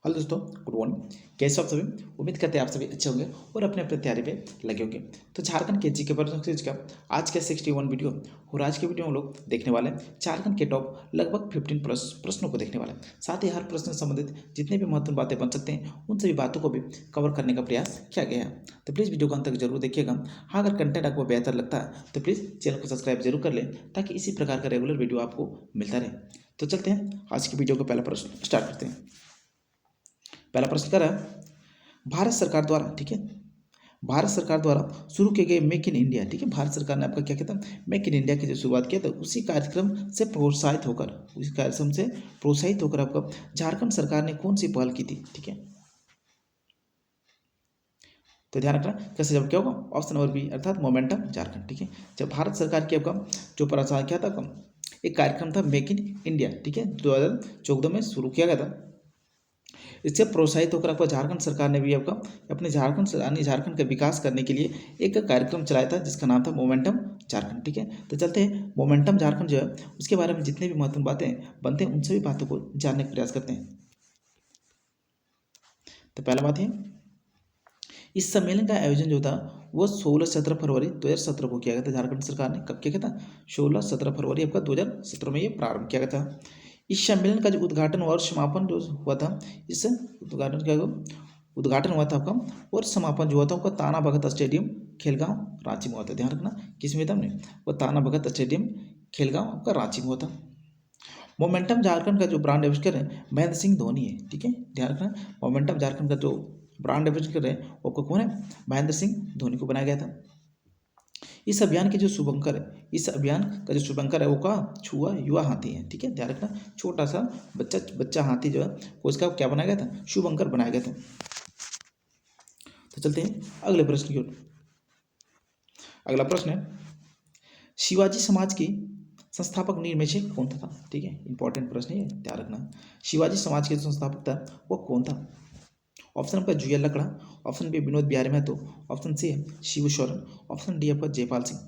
Hello दोस्तों, good morning. कैसे हो आप सभी? उम्मीद करते हैं आप सभी अच्छे होंगे और अपने अपने तैयारी पे लगे होंगे। तो झारखंड के जीके पर का आज का 61 वीडियो और आज के वीडियो में लोग देखने वाले हैं झारखंड के टॉप लगभग 15 प्लस प्रश्नों को देखने वाले हैं। साथ ही हर प्रश्न से संबंधित जितने भी महत्वपूर्ण बातें बन सकते हैं उन सभी बातों को भी कवर करने का प्रयास किया गया है। तो प्लीज़ वीडियो को अंत तक जरूर देखिएगा। हाँ, अगर कंटेंट आपको बेहतर लगता है तो प्लीज़ चैनल को सब्सक्राइब जरूर कर लें ताकि इसी प्रकार का रेगुलर वीडियो आपको मिलता रहे। तो चलते हैं आज की वीडियो का पहला प्रश्न स्टार्ट करते हैं। पहला प्रश्न कर रहा है भारत सरकार द्वारा, ठीक है, भारत सरकार द्वारा शुरू किए गए मेक इन इंडिया, ठीक है, भारत सरकार ने आपका क्या कहता है मेक इन इंडिया की जो शुरुआत किया था उसी कार्यक्रम से प्रोत्साहित होकर आपका झारखंड सरकार ने कौन सी पहल की थी, ठीक है। तो ध्यान रखना कैसे जब क्या होगा ऑप्शन नंबर बी अर्थात मोमेंटम झारखंड, ठीक है। जब भारत सरकार की आपका जो प्रोत्साहन किया था एक कार्यक्रम था मेक इन इंडिया, ठीक है, 2014 में शुरू किया गया था। इससे प्रोत्साहित होकर आपका झारखंड सरकार ने भी आपका अपने झारखंड का विकास करने के लिए एक कार्यक्रम चलाया था जिसका नाम था मोमेंटम झारखंड, ठीक है। तो चलते हैं मोमेंटम झारखंड जो है उसके बारे में जितने भी महत्वपूर्ण बातें बनते हैं उन सभी बातों को जानने का प्रयास करते हैं। तो पहला बात है इस सम्मेलन का आयोजन जो था वो 16-17 फरवरी 2017 को किया गया था। झारखंड सरकार ने कब किया गया था? 16-17 फरवरी आपका 2017 में ये प्रारंभ किया गया था। इस सम्मेलन का जो उद्घाटन और समापन जो हुआ था, इस उद्घाटन हुआ था आपका और समापन जो हुआ था आपका ताना भगत स्टेडियम खेलगांव रांची में हुआ था। ध्यान रखना किस में था हमने वो ताना भगत स्टेडियम खेलगांव आपका रांची में हुआ था। मोमेंटम झारखंड का जो ब्रांड एम्बेसडर है महेंद्र सिंह धोनी है, ठीक है। ध्यान रखना मोमेंटम झारखंड का जो ब्रांड एम्बेसडर है वो आपको कौन है? महेंद्र सिंह धोनी को बनाया गया था। इस अभियान के जो शुभंकर है, इस अभियान का जो शुभंकर है वो का छुआ युवा हाथी है, ठीक है। ध्यान रखना छोटा सा बच्चा हाथी जो है वो इसका क्या बनाया गया था? शुभंकर बनाया गया था। तो चलते हैं अगले प्रश्न की ओर। अगला प्रश्न है शिवाजी समाज की संस्थापक नींव में से कौन था, ठीक है। इंपॉर्टेंट प्रश्न है, ध्यान रखना। शिवाजी समाज के जो संस्थापक था वो कौन था? ऑप्शन आपका Juel Lakra, option B Vinod Bihari Mahato, option C है शिबू सोरेन, ऑप्शन डी आपका जयपाल सिंह।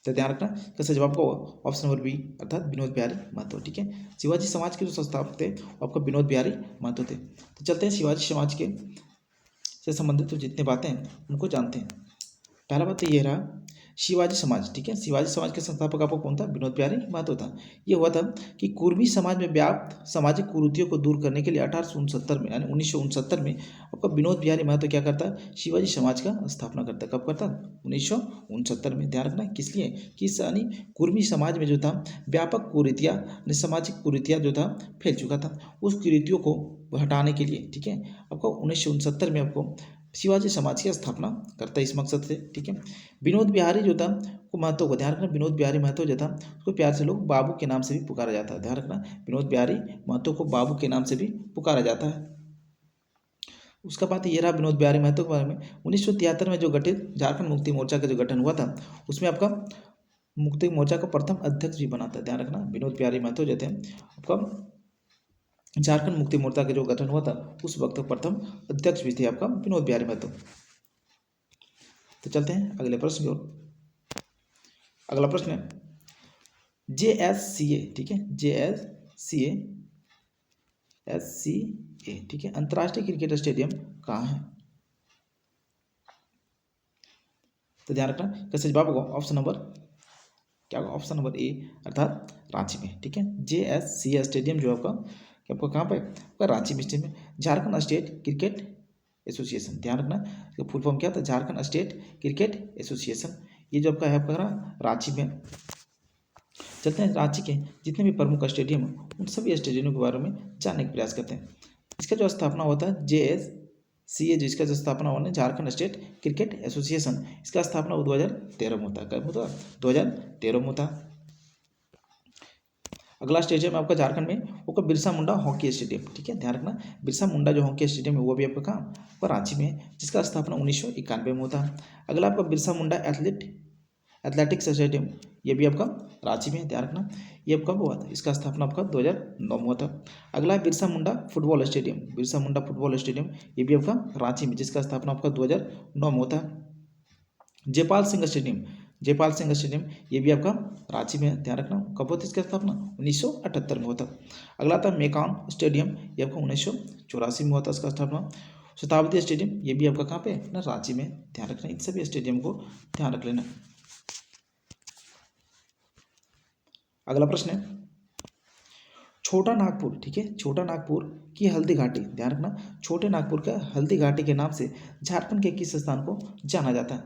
तो ध्यान रखना कैसे जवाब का होगा ऑप्शन नंबर बी अर्थात विनोद बिहारी महतो, ठीक है। शिवाजी समाज के जो संस्थापक थे आपका विनोद बिहारी महतो थे। तो चलते हैं शिवाजी समाज के से संबंधित तो जितने बातें हैं उनको जानते हैं। पहला बात तो ये रहा शिवाजी समाज, ठीक है। शिवाजी समाज के संस्थापक आपको कौन था? विनोद बिहारी महतो था। ये हुआ था कि कुर्मी समाज में व्याप्त सामाजिक कुरीतियों को दूर करने के लिए 1869 में यानी 1969 में आपका विनोद बिहारी महतो क्या करता है? शिवाजी समाज का स्थापना करता है। कब करता? 1969 में। ध्यान रखना किस लिए कि यानी कुर्मी समाज में जो था व्यापक कुरीतियाँ सामाजिक कुरीतियाँ जो था फैल चुका था, उस कुरीतियों को हटाने के लिए, ठीक है, आपको 1969 में आपको शिवाजी समाज की स्थापना करता है इस मकसद से, ठीक है। विनोद बिहारी जो था को महतो को ध्यान रखना विनोद बिहारी महतो जो था उसको प्यार से लोग बाबू के नाम से भी पुकारा जाता है। ध्यान रखना विनोद बिहारी महतो को बाबू के नाम से भी पुकारा जाता है। उसका बात ये रहा विनोद बिहारी महतो के बारे में। 1973 में जो गठित झारखंड मुक्ति मोर्चा का जो गठन हुआ था उसमें आपका मुक्ति मोर्चा का प्रथम अध्यक्ष भी बना था। ध्यान रखना विनोद बिहारी महतो जो थे आपका झारखंड मुक्ति मोर्चा का जो गठन हुआ था उस वक्त प्रथम अध्यक्ष भी थे आपका विनोद बिहारी महतो। तो चलते हैं अगले प्रश्न की ओर। अगला प्रश्न है JSCA, ठीक है, JSCA ठीक है, अंतर्राष्ट्रीय क्रिकेट स्टेडियम कहाँ है? तो ध्यान रखना कैसे जवाब होगा ऑप्शन नंबर क्या होगा? ऑप्शन नंबर ए अर्थात रांची में, ठीक है। JSCA स्टेडियम जो आपका कहाँ पे? आपका रांची में स्टेडियम में। झारखंड स्टेट क्रिकेट एसोसिएशन, ध्यान रखना इसका फुल फॉर्म क्या था? Jharkhand state cricket association. ये जो आपका है आपका रांची में। चलते हैं रांची के जितने भी प्रमुख स्टेडियम हैं उन सभी स्टेडियमों के बारे में जानने का प्रयास करते हैं। इसका जो स्थापना हुआ था JSCA जिसका जो स्थापना हुआ झारखंड स्टेट क्रिकेट एसोसिएशन, इसका स्थापना 2013 में होता है। कब होता? 2013 में होता। अगला स्टेडियम आपका झारखंड में वो बिरसा मुंडा हॉकी स्टेडियम, ठीक है। ध्यान रखना बिरसा मुंडा जो हॉकी स्टेडियम है वो भी आपका कहाँ? आपका रांची में है जिसका स्थापना 1991 में होता है। अगला आपका बिरसा मुंडा एथलेटिक्स स्टेडियम ये भी आपका रांची में है। ध्यान रखना ये आपका हुआ था, इसका स्थापना आपका 2009 में हुआ था। अगला है Birsa Munda football stadium, Birsa Munda football stadium ये भी आपका रांची में जिसका स्थापना आपका 2009 में होता है। जयपाल सिंह स्टेडियम, जयपाल सिंह स्टेडियम, ये भी आपका रांची में है, ध्यान रखना। कब होती इसकी स्थापना? 1978 में होता। अगला था मेकॉन स्टेडियम, ये आपका 1984 में होता इसका स्थापना। शताब्दी स्टेडियम, ये भी आपका कहाँ पे है ना, रांची में, ध्यान रखना। इन सभी स्टेडियम को ध्यान रख लेना। अगला प्रश्न है छोटा नागपुर, ठीक है, छोटा नागपुर की हल्दी घाटी, ध्यान रखना। छोटे नागपुर का हल्दी घाटी के नाम से झारखंड के किस स्थान को जाना जाता है?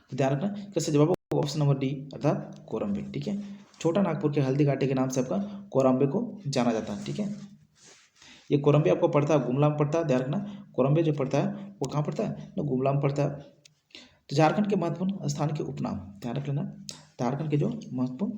तो ध्यान रखना, कैसे जवाब होगा? ऑप्शन नंबर डी अर्थात कोरम्बे, ठीक है। छोटा नागपुर के हल्दी घाटी के नाम से आपका कोरम्बे को जाना जाता है, ठीक है। ये कोरम्बे आपको पड़ता है गुमला में पड़ता है, ध्यान रखना। कोरम्बे जो पड़ता है वो कहाँ पड़ता है ना, गुमला में पड़ता है। तो झारखंड के महत्वपूर्ण स्थान के उपनाम, ध्यान रख लेना। झारखंड के जो महत्वपूर्ण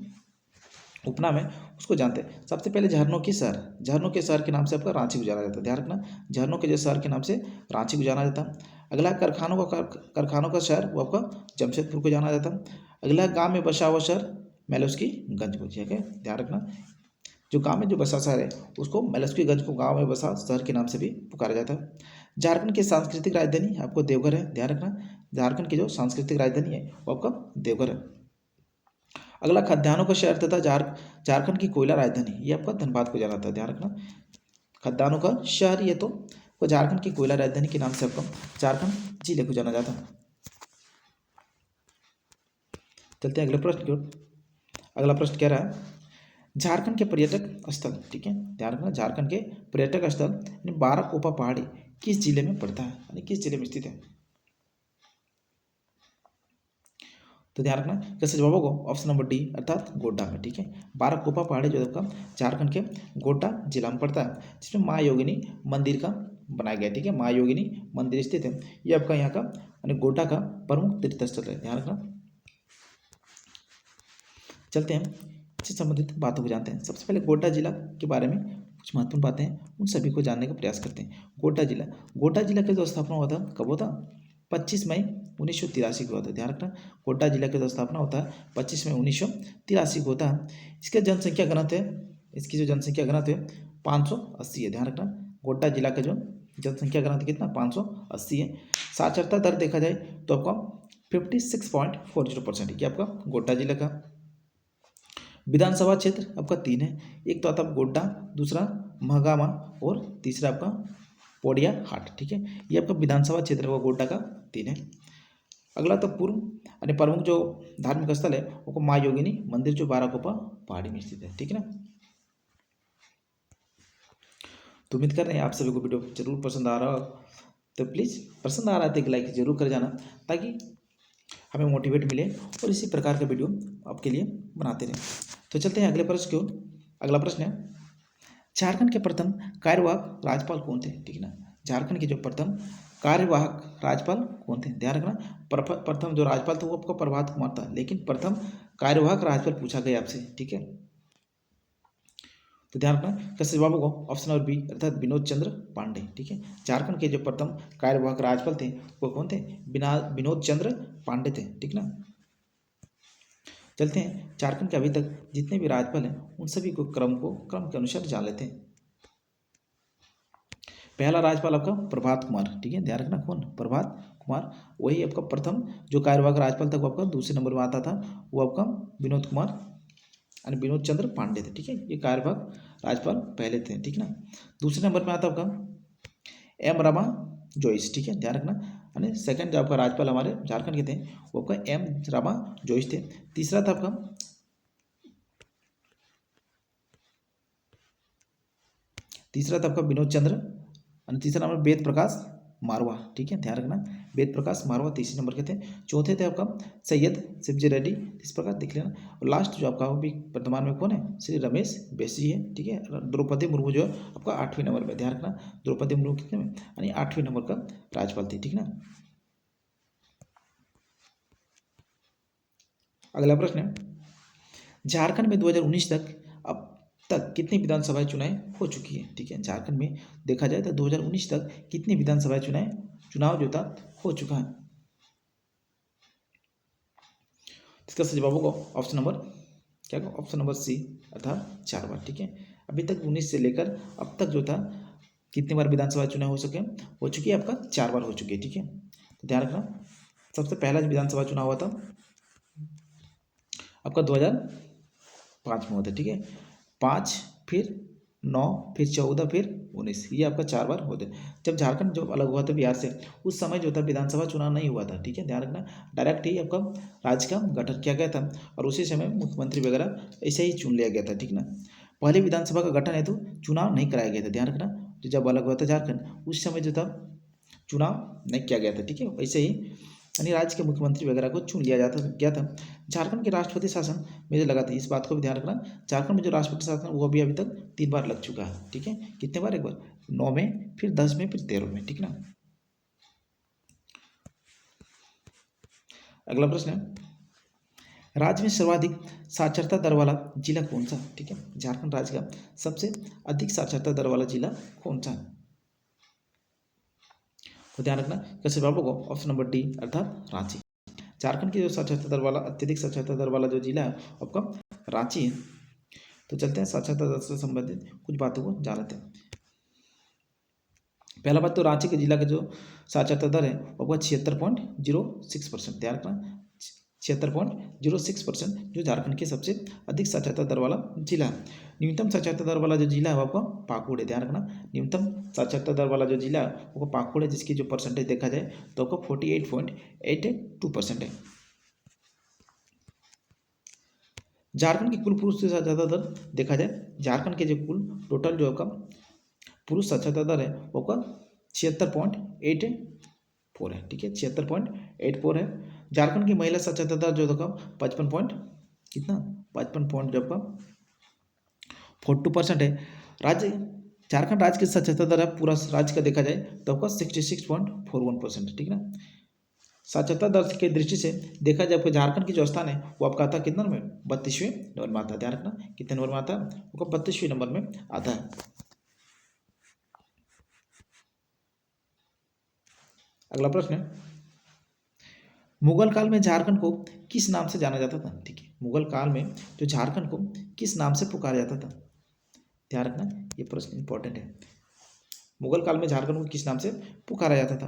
उपनाम है उसको जानते हैं। सबसे पहले झरनों की शहर, झरनों के शहर के नाम से आपका रांची को जाना जाता है, ध्यान रखना। झरनों के जो शहर के नाम से रांची को जाना जाता है। अगला कारखानों का शहर वो आपका जमशेदपुर को जाना जाता है। अगला गांव में बसा हुआ शहर मेलुस्की गंज को, ठीक है, ध्यान रखना। जो गांव में जो बसा शहर है उसको मेलुस्की गंज को गांव में बसा शहर के नाम से भी पुकारा जाता है। झारखंड की सांस्कृतिक राजधानी आपको देवघर है, ध्यान रखना। झारखंड की जो सांस्कृतिक राजधानी है वो आपका देवघर है। अगला खाद्यान्नों का शहर तथा झारखंड की कोयला राजधानी, ये आपका धनबाद को जाना था, ध्यान रखना। खाद्यान्नों का शहर ये तो झारखंड की कोयला राजधानी के नाम से आपका झारखंड जिले को जाना जाता है। चलते हैं अगले प्रश्न की ओर। अगला प्रश्न कह रहा है झारखंड के पर्यटक स्थल, ठीक है, ध्यान रखना। झारखंड के पर्यटक स्थल यानी बाराकोपा पहाड़ी किस जिले में पड़ता है, यानी किस जिले में स्थित है? तो ध्यान रखना, कैसे जवाब होगा? ऑप्शन नंबर डी अर्थात गोड्डा में, ठीक है। बाराकोपा पहाड़ी जो आपका झारखंड के गोड्डा जिला में पड़ता है, जिसमें माँ योगिनी मंदिर का बनाया गया, ठीक है। माँ योगिनी मंदिर स्थित है। ये आपका यहाँ का यानी गोड्डा का प्रमुख तीर्थ स्थल है, ध्यान रखना। चलते हैं इससे संबंधित बातों को जानते हैं। सबसे पहले गोड्डा जिला के बारे में कुछ महत्वपूर्ण बातें हैं, उन सभी को जानने का प्रयास करते हैं। गोड्डा जिला का जो स्थापना हुआ था कब हुआ था? 25 मई 1983 को होता है, ध्यान रखना। गोड्डा जिला का जो स्थापना होता है 25 मई 1983 को होता है। इसका जनसंख्या घनत्व है, इसकी जो जनसंख्या घनत्व है 580 है, ध्यान रखना। गोड्डा जिला का जो जनसंख्या घनत्व कितना? 580 है। साक्षरता दर देखा जाए तो आपका 56.40% है, क्या आपका गोड्डा जिला का। विधानसभा क्षेत्र आपका 3 है, एक तो आता है गोड्डा, दूसरा महागामा और तीसरा आपका पोडिया हाट, ठीक है। ये आपका विधानसभा क्षेत्र वो गोड्डा का 3 है। अगला तो पूर्व यानी प्रमुख जो धार्मिक स्थल है वो माँ योगिनी मंदिर जो बाराकोपा पहाड़ी में स्थित है, ठीक है ना। तो उम्मीद कर रहे हैं आप सभी को वीडियो जरूर पसंद आ रहा हो, तो प्लीज़ पसंद आ रहा है तो एक लाइक जरूर कर जाना, ताकि हमें मोटिवेट मिले और इसी प्रकार का वीडियो आपके लिए बनाते रहें। तो चलते हैं अगले प्रश्न की ओर। अगला प्रश्न है झारखंड के प्रथम कार्यवाहक राज्यपाल कौन थे, ठीक है ना। झारखंड के जो प्रथम कार्यवाहक राज्यपाल कौन थे, ध्यान रखना। प्रथम जो राज्यपाल था वो आपका प्रभात कुमार था, लेकिन प्रथम कार्यवाहक राज्यपाल पूछा गया आपसे, ठीक है। तो ध्यान रखना, कैसे जवाब होगा? ऑप्शन नंबर बी अर्थात विनोद चंद्र पांडे, ठीक है। झारखंड के जो प्रथम कार्यवाहक राज्यपाल थे वो कौन थे? विनोद चंद्र पांडे थे, ठीक ना। चलते हैं झारखंड के अभी तक जितने भी राज्यपाल हैं उन सभी को क्रम के अनुसार जान लेते हैं। पहला राज्यपाल आपका प्रभात कुमार, ठीक है, ध्यान रखना। कौन? प्रभात कुमार। वही आपका प्रथम जो कार्यवाहक राज्यपाल था वो आपका दूसरे नंबर में आता था, वो आपका विनोद कुमार यानी विनोद चंद्र पांडे थे, ठीक है। ये कार्यवाहक राज्यपाल पहले थे, ठीक ना। दूसरे नंबर में आता आपका एम रमा जोइस, ठीक है, ध्यान रखना। यानी सेकंड जो आपका राज्यपाल हमारे झारखंड के थे वो आपका एम रमा जोइस थे। तीसरा था आपका विनोद चंद्र और तीसरा नंबर वेद प्रकाश मारवा, ठीक है, ध्यान रखना। वेद प्रकाश मारवा तीसरे नंबर के थे। चौथे थे आपका सैयद शिवजी रेड्डी, इस प्रकार देख लेना। और लास्ट जो आपका भी वर्तमान में कौन है? श्री रमेश बैसी है, ठीक है। द्रौपदी मुर्मू जो है आपका 8वें नंबर में, ध्यान रखना। द्रौपदी मुर्मू कितने में? यानी 8वें नंबर का राज्यपाल थी, ठीक ना। अगला प्रश्न है झारखंड में 2019 तक अब तक कितनी विधानसभा चुनाव हो चुकी है, ठीक है। झारखंड में देखा जाए तो 2019 तक कितनी विधानसभा चुनाव जो था हो चुका है। इसका सही जवाब होगा ऑप्शन नंबर क्या होगा? ऑप्शन नंबर सी अर्थात 4 बार, ठीक है। अभी तक 19 से लेकर अब तक जो था कितनी बार विधानसभा चुनाव हो चुकी है आपका 4 बार हो चुकी है, ठीक है। तो ध्यान रखना सबसे पहला विधानसभा चुनाव हुआ था आपका 2005 में हुआ था, ठीक है। 5 फिर 9 फिर 14 फिर 19, ये आपका 4 बार होते। जब झारखंड जब अलग हुआ था बिहार से, उस समय जो था विधानसभा चुनाव नहीं हुआ था, ठीक है। ध्यान रखना डायरेक्ट ही आपका राज्य का गठन किया गया था और उसी समय मुख्यमंत्री वगैरह ऐसे ही चुन लिया गया था, ठीक ना। पहले विधानसभा का गठन हेतु चुनाव नहीं कराया गया था, ध्यान रखना। जो जब अलग हुआ था झारखंड उस समय जो था चुनाव नहीं किया गया था, ठीक है। वैसे ही यानी राज्य के मुख्यमंत्री वगैरह को चुन लिया जाता गया था। झारखंड के राष्ट्रपति शासन मुझे लगा था, इस बात को भी ध्यान रखना, झारखंड में जो राष्ट्रपति शासन वो भी अभी तक 3 बार लग चुका है, ठीक है। कितने बार? एक बार 9 में, फिर 10 में, फिर 13 में, ठीक ना। अगला प्रश्न है, राज्य में सर्वाधिक साक्षरता दर वाला जिला कौन सा? ठीक है, झारखंड राज्य का सबसे अधिक साक्षरता दर वाला जिला कौन सा है? तो ध्यान रखना कैसे बाबू को ऑप्शन नंबर डी अर्थात रांची। झारखंड की जो साक्षरता दर वाला अत्यधिक साक्षरता दर वाला जो जिला है आपका रांची है। तो चलते हैं साक्षरता दर से संबंधित कुछ बातों को जान लेते हैं। पहला बात तो रांची के जिला का जो साक्षरता दर है वो 76.06%। ध्यान रखना 76.06% जो झारखंड के सबसे अधिक साक्षरता दर वाला जिला है। न्यूनतम साक्षरता दर वाला जो जिला है वो आपका पाकुड़ है। ध्यान रखना न्यूनतम साक्षरता दर वाला जो जिला है वो पाकुड़ है, जिसकी जो परसेंटेज देखा जाए तो आपको 48.82% है। झारखंड की कुल पुरुष साक्षरता दर देखा जाए, झारखंड के जो कुल टोटल जो आपका पुरुष साक्षरता दर है वो का 76.84 है, ठीक है। 76.84 है। झारखंड की महिला साक्षरता दर जो था 55 पॉइंट कितना 55 पॉइंट जब का 42% है। राज्य झारखंड राज्य की साक्षरता दर है पूरा राज्य का देखा जाए तो आपका 66.41%, ठीक ना। साक्षरता दर की दृष्टि से देखा जाए आपको झारखंड की जो स्थान है वो आपका आता है कितना में 32वें नंबर में आता है। ध्यान रखना कितने नंबर में आता है? वो 32वें नंबर में आता है। अगला प्रश्न है, मुगल काल में झारखंड को किस नाम से जाना जाता था? ठीक है, मुगल काल में जो झारखंड को किस नाम से पुकारा जाता था? ध्यान रखना ये प्रश्न इंपॉर्टेंट है। मुगल काल में झारखंड को किस नाम से पुकारा जाता था?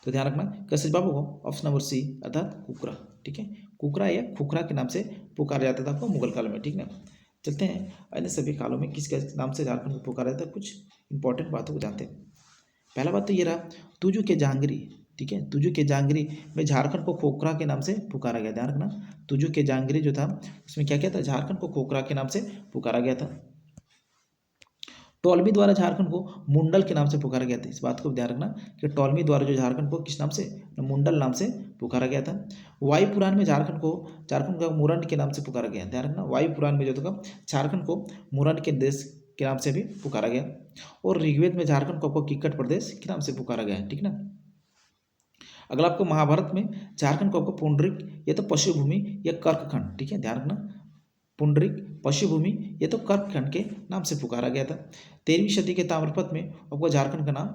तो ध्यान रखना कैसे बाबू को ऑप्शन नंबर सी अर्थात कुकरा, ठीक है। कुकरा या खुखरा के नाम से पुकारा जाता था आपको मुगल काल में, ठीक ना। चलते हैं अन्य सभी कालों में किसके नाम से झारखंड को पुकारा जाता है, कुछ इंपॉर्टेंट बातों को जानते हैं। पहला बात तो ये रहा तुजू के जांगरी, ठीक है। तुजू के जांगरी में झारखंड को खोखरा के नाम से पुकारा गया। ध्यान रखना तुजू के जांगरी जो था उसमें क्या क्या था, झारखंड को खोखरा के नाम से पुकारा गया था। टोलमी द्वारा झारखंड को मुंडल के नाम से पुकारा गया था। इस बात को ध्यान रखना कि टोलमी द्वारा जो झारखंड को किस नाम से, मुंडल नाम से पुकारा गया था। वायु पुराण में झारखंड का मुरंड के नाम से पुकारा गया। ध्यान रखना वायु पुराण में जो था झारखंड को मुरंड के देश के नाम से भी पुकारा गया। और ऋग्वेद में झारखंड को किक्कट प्रदेश के नाम से पुकारा गया है, ठीक ना। अगला आपको महाभारत में झारखंड को आपको पुंडरिक या तो पशुभूमि या कर्कखंड, ठीक है। ध्यान रखना पुंडरिक पशुभूमि या तो कर्कखंड के नाम से पुकारा गया था। 13वीं सदी के ताम्रपत्र में आपको झारखंड का नाम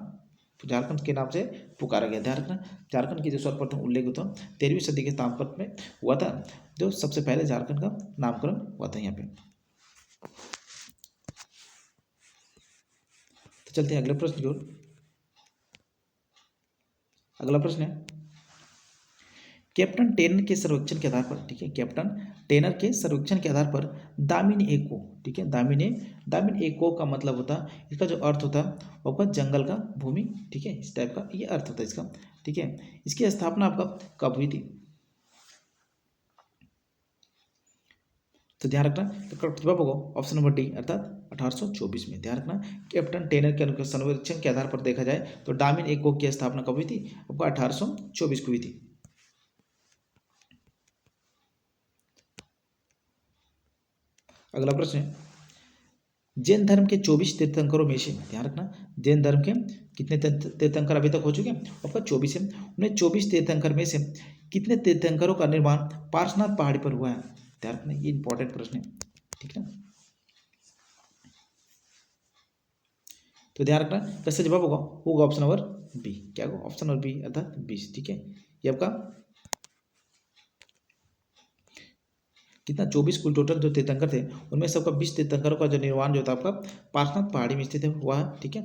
झारखंड के नाम से पुकारा गया। ध्यान रखना झारखंड की जो सर्वप्रथम उल्लेख होता 13वीं सदी के ताम्रपत्र में हुआ था, जो सबसे पहले झारखंड का नामकरण हुआ था यहाँ पे। तो चलते हैं अगले प्रश्न की ओर। अगला प्रश्न है, कैप्टन टेनर के सर्वेक्षण के आधार पर, ठीक है, कैप्टन टेनर के सर्वेक्षण के आधार पर दामिनी एको, ठीक है, दामिनी एको का मतलब होता है, इसका जो अर्थ होता है वो आपका जंगल का भूमि, ठीक है, इस टाइप का ये अर्थ होता है इसका, ठीक है। इसकी स्थापना आपका कब हुई थी? तो ध्यान रखना तो जवाब होगा ऑप्शन नंबर डी अर्थात 1824 में। ध्यान रखना कैप्टन टेनर के सर्वेक्षण के आधार पर देखा जाए तो दामिनी एको की स्थापना कब हुई थी? आपको 1824 को हुई थी। अगला प्रश्न है, जैन धर्म के 24 तीर्थंकरों में से, ध्यान रखना जैन धर्म के कितने तीर्थंकर अभी तक हो चुके हैं? आपका 24 है। उन्हें 24 तीर्थंकर में से कितने तीर्थंकरों का निर्माण पार्श्वनाथ पहाड़ी पर हुआ है? ध्यान रखना ये इंपॉर्टेंट प्रश्न है, ठीक है। तो ध्यान रखना कैसे जवाब होगा ऑप्शन नंबर बी। क्या होगा? ऑप्शन नंबर बी अर्थात 20, ठीक है। ये आपका कितना 24 कुल टोटल जो तीर्थंकर थे उनमें सबका 20 तीर्थंकरों का जो निर्माण जो था आपका पार्श्वनाथ पहाड़ी में स्थित है हुआ है, ठीक है।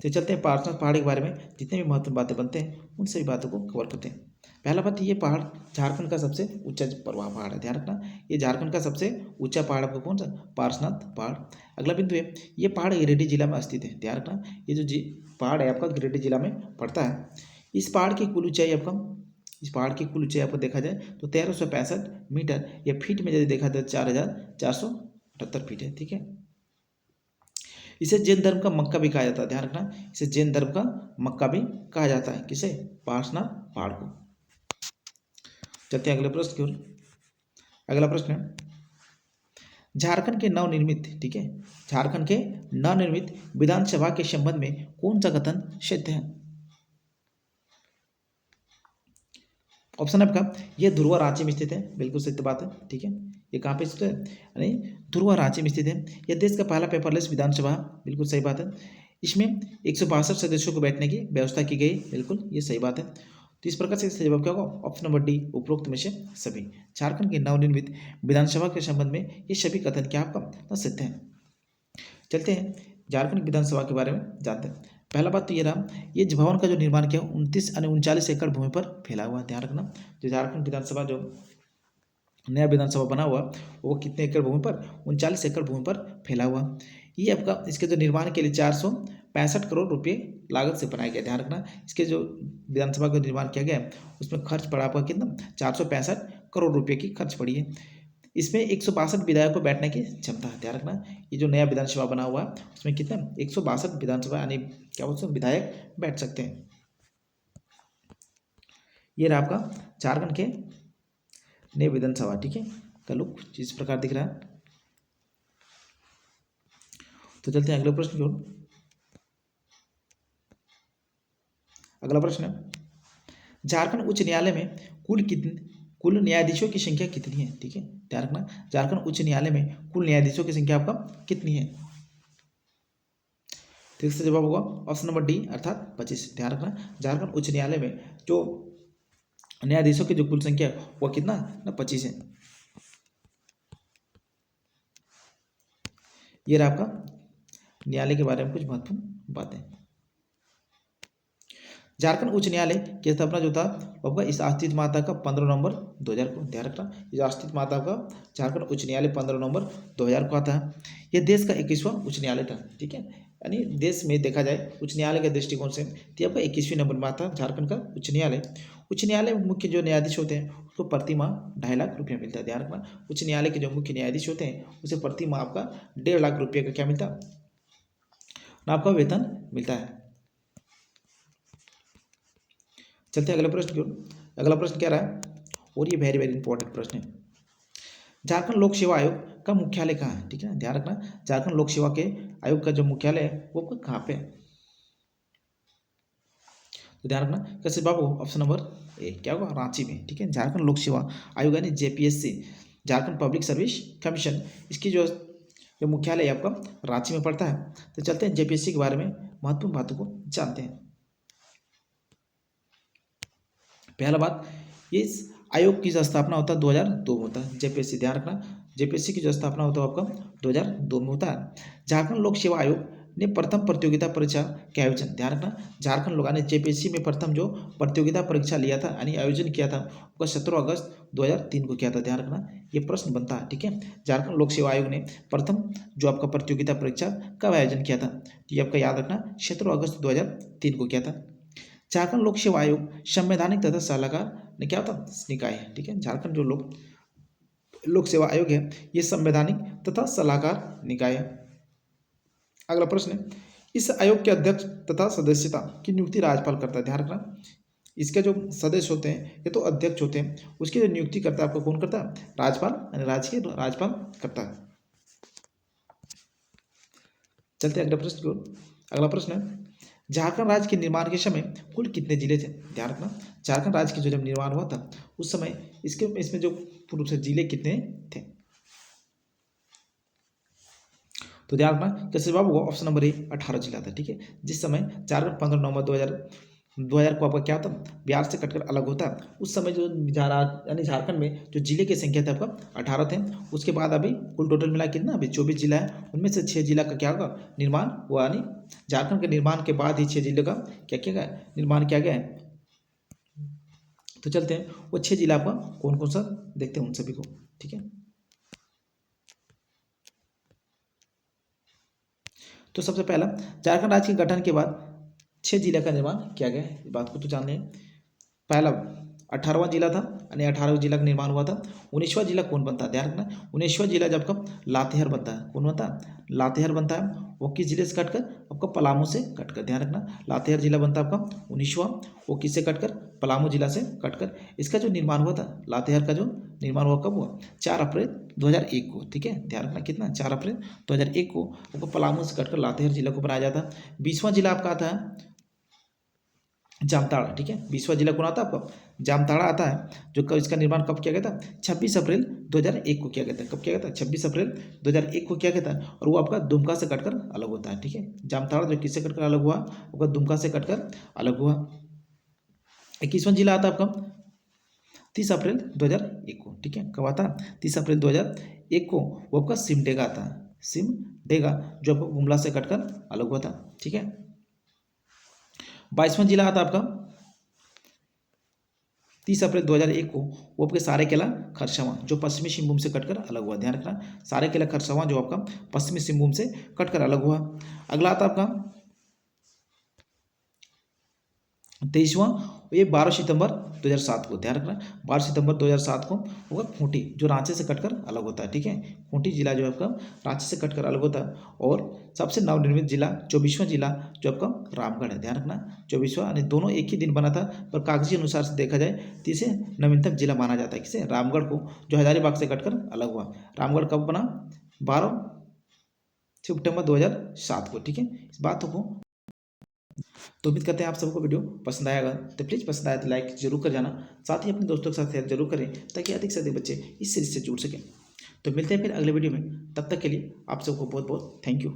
तो चलते हैं पार्श्वनाथ पहाड़ के बारे में जितने भी महत्वपूर्ण बातें बनते हैं उन सभी बातों को कवर करते हैं। पहला बात, ये पहाड़ झारखंड का सबसे ऊंचा पर्वत पहाड़ है, ध्यान रखना। ये झारखंड का सबसे ऊंचा पहाड़ आपका कौन सा? पार्श्वनाथ पहाड़। अगला बिंदु है, ये पहाड़ गिरिडीह जिला में स्थित है, ध्यान रखना। ये जो पहाड़ है आपका गिरिडीह जिला में पड़ता है। इस पहाड़ की कुल ऊंचाई आपका, इस पहाड़ की कुल ऊंचाई आपको देखा जाए तो 1365 मीटर, या फीट में यदि देखा जाए 4478 फीट है, ठीक है। इसे जैन धर्म का मक्का भी कहा जाता है, ध्यान रखना। इसे जैन धर्म का मक्का भी कहा जाता है, किसे? पार्श्वनाथ पहाड़ को। चलते हैं अगले प्रश्न की ओर। अगला प्रश्न है, झारखंड के नवनिर्मित, ठीक है, झारखंड के नवनिर्मित विधानसभा के संबंध में कौन सा कथन सत्य है? ऑप्शन आपका, यह ध्रुव रांची में स्थित है, बिल्कुल सत्य बात है, ठीक है। ये कहाँ पे स्थित है? यानी ध्रुव रांची में स्थित है। यह देश का पहला पेपरलेस विधानसभा, बिल्कुल सही बात है। इसमें 162 सदस्यों को बैठने की व्यवस्था की गई, बिल्कुल ये सही बात है। तो इस प्रकार से इसका जवाब क्या होगा? ऑप्शन नंबर डी, उपरोक्त में से सभी। झारखंड के नवनिर्मित विधानसभा के संबंध में ये सभी कथन क्या आपका सत्य है। चलते हैं झारखंड विधानसभा के बारे में जानते हैं। पहला बात तो ये रहा, ये भवन का जो निर्माण किया 39 एकड़ भूमि पर फैला हुआ है, ध्यान रखना। जो झारखंड विधानसभा, जो नया विधानसभा बना हुआ, वो कितने एकड़ भूमि पर? 39 एकड़ भूमि पर फैला हुआ। ये आपका, इसके जो निर्माण के लिए 465 करोड़ रुपये लागत से बनाया गया, ध्यान रखना। इसके जो विधानसभा का निर्माण किया गया उसमें खर्च पड़ा आपका कितना? 465 करोड़ रुपये की खर्च पड़ी है। इसमें 162 विधायकों को बैठने की क्षमता है, ध्यान रखना। ये जो नया विधानसभा बना हुआ है उसमें कितना? 162 विधानसभा यानी क्या बोलते हैं, विधायक बैठ सकते हैं। ये रहा आपका झारखंड के नए विधानसभा, ठीक है, का लुक इस प्रकार दिख रहा है। तो चलते हैं अगले प्रश्न की ओर। अगला प्रश्न है, झारखंड उच्च न्यायालय में कुल न्यायाधीशों की संख्या कितनी है? ठीक है, ध्यान रखना। झारखंड उच्च न्यायालय में कुल न्यायाधीशों की संख्या आपका कितनी है? तो इसका जवाब होगा ऑप्शन नंबर डी, अर्थात 25, ध्यान रखना। झारखंड उच्च न्यायालय में जो न्यायाधीशों की जो कुल संख्या है वो कितना ना 25 है। ये रहा आपका न्यायालय के बारे में कुछ महत्वपूर्ण बातें। झारखंड उच्च न्यायालय की स्थापना जो था आपका इस आस्थित माता का 15 नवंबर 2000 को, ध्यान रखना। इस आस्थित माता का झारखंड उच्च न्यायालय 15 नवंबर 2000 को आता है। यह देश का 21वां उच्च न्यायालय था, ठीक है। यानी देश में देखा जाए उच्च न्यायालय के दृष्टिकोण से तो आपका 21वें नंबर में आता है झारखंड का उच्च न्यायालय। उच्च न्यायालय में मुख्य जो न्यायाधीश होते हैं उसको प्रति माह 2.5 लाख रुपया मिलता है, ध्यान रखना। उच्च न्यायालय के जो मुख्य न्यायाधीश होते हैं उसे प्रति माह आपका 1.5 लाख रुपये का क्या मिलता है ना, आपका वेतन मिलता है। चलते हैं अगले प्रश्न की ओर। अगला प्रश्न क्या रहा है, और ये वेरी वेरी इंपॉर्टेंट प्रश्न है। झारखंड लोक सेवा आयोग का मुख्यालय कहाँ है? ठीक है, ध्यान रखना। झारखंड लोक सेवा के आयोग का जो मुख्यालय है वो कहाँ पे है? तो ध्यान रखना कैसे बाबू, ऑप्शन नंबर ए क्या होगा? रांची में, ठीक है। झारखंड लोक सेवा आयोग यानी JPSC, Jharkhand public service commission, इसकी जो मुख्यालय है आपका रांची में पड़ता है। तो चलते हैं जेपीएससी के बारे में महत्वपूर्ण बातों को जानते हैं। पहला बात, इस आयोग की जो स्थापना होता है 2002 में होता है, जेपीएससी, ध्यान रखना। जेपीएससी की जो स्थापना होता है आपका 2002 में होता है। झारखंड लोक सेवा आयोग ने प्रथम प्रतियोगिता परीक्षा के आयोजन, ध्यान रखना। झारखंड लोग ने जेपीएससी में प्रथम जो प्रतियोगिता परीक्षा लिया था यानी आयोजन किया था वो 17 अगस्त 2003 को किया था, ध्यान रखना। ये प्रश्न बनता है, ठीक है। झारखंड लोक सेवा आयोग ने प्रथम जो आपका प्रतियोगिता परीक्षा कब आयोजन किया था, तो ये आपका याद रखना 17 अगस्त 2003 को किया था। झारखंड लोक सेवा आयोग संवैधानिक तथा सलाहकार ने क्या होता निकाय है, ठीक है। झारखंड जो लोक सेवा आयोग है ये संवैधानिक तथा सलाहकार निकाय है। अगला प्रश्न है, इस आयोग के अध्यक्ष तथा सदस्यता की नियुक्ति राज्यपाल करता है, ध्यान रखना। इसके जो सदस्य होते हैं ये तो अध्यक्ष होते हैं, उसकी जो नियुक्ति करता है आपको कौन करता है? राज्यपाल, यानी राज्य के राज्यपाल करता है। चलते हैं अगले प्रश्न की ओर। अगला प्रश्न है, झारखंड राज्य के निर्माण के समय कुल कितने जिले थे? ध्यान रखना। झारखंड राज्य की जो जब निर्माण हुआ था उस समय इसमें जो पूर्व से जिले कितने थे? तो ध्यान रखना कैसे जवाब होगा? ऑप्शन नंबर ए 18 जिला था, ठीक है। जिस समय झारखंड 15 नवंबर 2000 2000 को आपका क्या होता बिहार से कटकर अलग होता है। उस समय जो यानी झारखंड में जो जिले की संख्या थे आपका 18 थे। उसके बाद अभी कुल टोटल मिला कितना अभी 24 जिला है। उनमें से 6 जिला का क्या होगा निर्माण हुआ, यानी झारखंड के निर्माण के बाद ही 6 जिले का क्या किया गया निर्माण किया गया है। तो चलते हैं वो 6 जिला आपका कौन कौन सा देखते हैं उन सभी को, ठीक है। तो सबसे पहला झारखंड राज्य के गठन के बाद 6 जिला का निर्माण किया गया है, इस बात को तो जान लें। पहला 18वां जिला था, यानी 18वें जिला का निर्माण हुआ था। 19वां जिला कौन बनता है, ध्यान रखना। 19वां जिला जब कब लातेहार बनता है, कौन बनता है लातेहार बनता है। वो किस जिले से कटकर आपका पलामू से कटकर, ध्यान रखना लातेहार जिला बनता है आपका 19वां। वो किससे कटकर पलामू जिला से कटकर। इसका जो निर्माण हुआ था लातेहार का जो निर्माण हुआ कब हुआ 4 अप्रैल 2001 को, ठीक है। ध्यान रखना कितना 4 अप्रैल 2001 को आपको पलामू से कटकर लातेहार जिला को बनाया जाता है। 20वां जिला आपका आता है जामताड़ा, ठीक है। 20वां जिला कौन आता है आपका जामताड़ा आता है, जो कब इसका निर्माण कब किया गया था 26 अप्रैल 2001 को किया गया था। कब किया गया था 26 अप्रैल 2001 को किया गया था। और वो आपका दुमका से कटकर अलग होता है, ठीक है। जामताड़ा जो किससे कटकर अलग हुआ आपका दुमका से कटकर अलग हुआ। 21वां जिला आता है आपका 30 अप्रैल 2001 को, ठीक है। कब आता है 30 अप्रैल 2001 को। वो आपका सिमडेगा आता है, सिमडेगा जो आपको गुमला से कटकर अलग हुआ था, ठीक है। 22वां जिला आता है आपका 30 अप्रैल 2001 को। वो आपके सारेकेला खरसावां जो पश्चिमी सिंहभूम से कटकर अलग हुआ, ध्यान रखना सारेकेला खरसावां जो आपका पश्चिमी सिंहभूम से कटकर अलग हुआ। अगला आता है आपका 23वां, ये 12 सितंबर 2007 को, ध्यान रखना 12 सितंबर 2007 को होगा खूंटी जो रांची से कटकर अलग होता है, ठीक है। खूंटी जिला जो है आपका रांची से कटकर अलग होता है। और सबसे नवनिर्मित जिला 24वां जिला जो आपका रामगढ़ है, ध्यान रखना 24वां, यानी दोनों एक ही दिन बना था, पर कागजी अनुसार से देखा जाए तो इसे नवीनतम जिला माना जाता है, किसे रामगढ़ को, जो हजारीबाग से कटकर अलग हुआ। रामगढ़ कब बना 12 सितंबर 2007 को, ठीक है। इस बात को तो उम्मीद करते हैं आप सबको वीडियो पसंद आएगा। तो प्लीज़ पसंद आया तो लाइक जरूर कर जाना, साथ ही अपने दोस्तों के साथ शेयर जरूर करें ताकि अधिक से अधिक बच्चे इस सीरीज से जुड़ सकें। तो मिलते हैं फिर अगले वीडियो में, तब तक के लिए आप सबको बहुत बहुत थैंक यू।